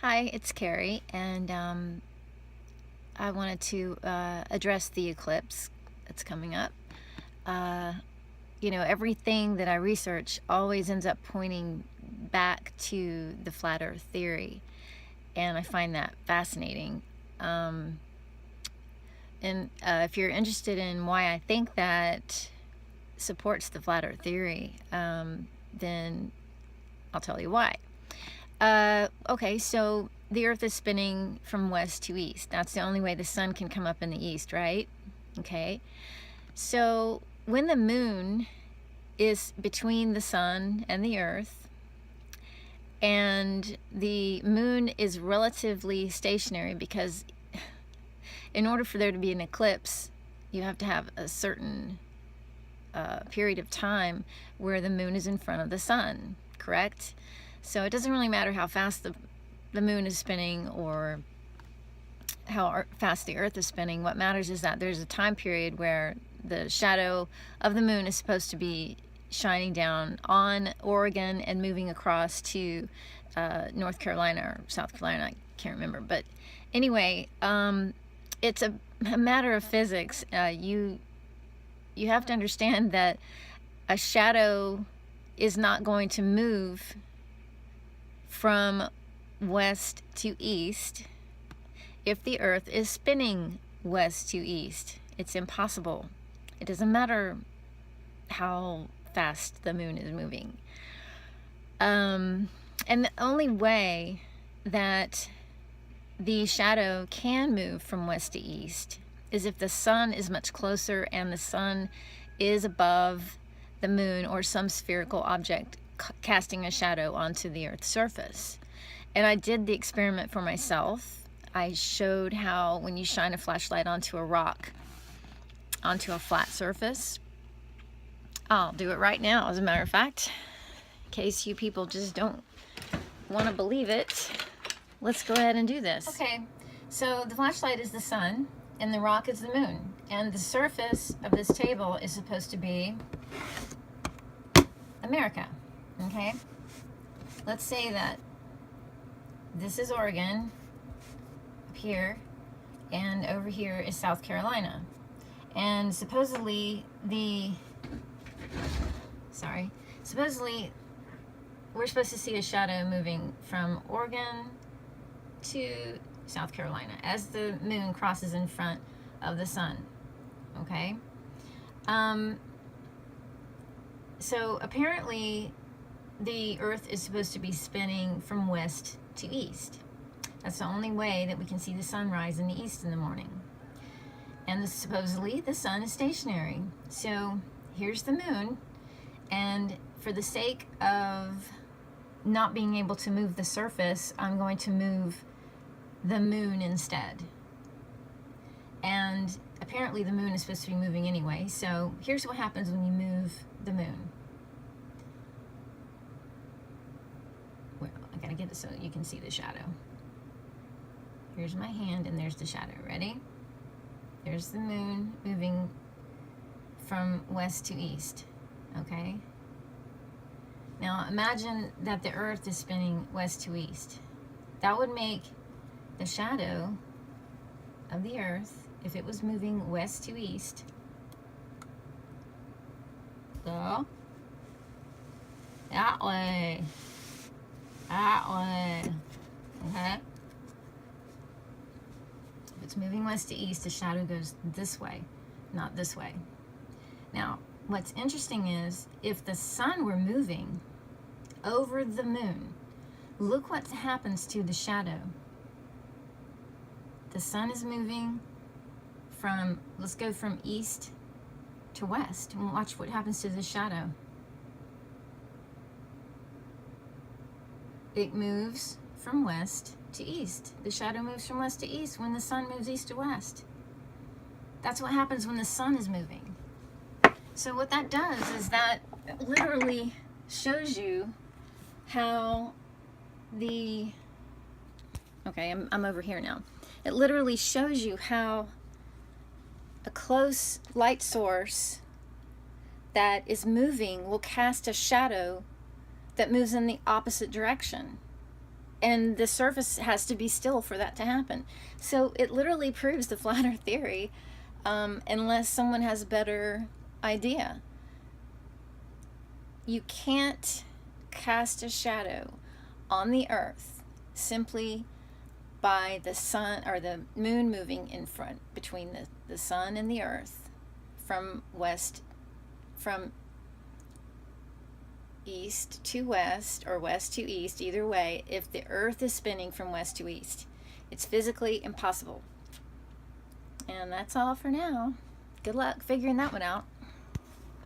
Hi, it's Carrie, and I wanted to address the eclipse that's coming up. Everything that I research always ends up pointing back to the flat earth theory, and I find that fascinating. If you're interested in why I think that supports the flat earth theory, then I'll tell you why. Okay, so the earth is spinning from west to east. That's the only way the sun can come up in the east, right? Okay, so when the moon is between the sun and the earth, and the moon is relatively stationary, because in order for there to be an eclipse, you have to have a certain period of time where the moon is in front of the sun, correct? So it doesn't really matter how fast the moon is spinning or how fast the earth is spinning. What matters is that there's a time period where the shadow of the moon is supposed to be shining down on Oregon and moving across to North Carolina or South Carolina. I can't remember. But anyway, it's a matter of physics. You have to understand that a shadow is not going to move from west to east if the earth is spinning west to east. It's impossible. It doesn't matter how fast the moon is moving. And the only way that the shadow can move from west to east is if the sun is much closer and the sun is above the moon or some spherical object casting a shadow onto the earth's surface. And I did the experiment for myself. I showed how when you shine a flashlight onto a rock, onto a flat surface. I'll do it right now, as a matter of fact, in case you people just don't want to believe it. Let's go ahead and do this. Okay, so the flashlight is the sun and the rock is the moon, and the surface of this table is supposed to be America. Okay, let's say that this is Oregon up here, and over here is South Carolina, and supposedly we're supposed to see a shadow moving from Oregon to South Carolina as the moon crosses in front of the sun. Okay, so apparently the earth is supposed to be spinning from west to east. That's the only way that we can see the sunrise in the east in the morning. And supposedly the sun is stationary. So here's the moon, and for the sake of not being able to move the surface, I'm going to move the moon instead. And apparently the moon is supposed to be moving anyway, so here's what happens when you move the moon. Well, I gotta get it so you can see the shadow. Here's my hand and there's the shadow. Ready? There's the moon moving from west to east. Okay? Now imagine that the earth is spinning west to east. That would make the shadow of the earth, if it was moving west to east, go that way, okay? If it's moving west to east, the shadow goes this way, not this way. Now, what's interesting is, if the sun were moving over the moon, look what happens to the shadow. The sun is moving from, let's go from east to west, and watch what happens to the shadow. It moves from west to east. The shadow moves from west to east when the sun moves east to west. That's what happens when the sun is moving. So what that does is that literally shows you how the, okay, I'm over here now. It literally shows you how a close light source that is moving will cast a shadow that moves in the opposite direction. and the surface has to be still for that to happen. So it literally proves the flat earth theory, unless someone has a better idea. You can't cast a shadow on the earth simply by the sun or the moon moving in front between the sun and the earth from east to west or west to east, either way. If the earth is spinning from west to east, it's physically impossible. And that's all for now. Good luck figuring that one out.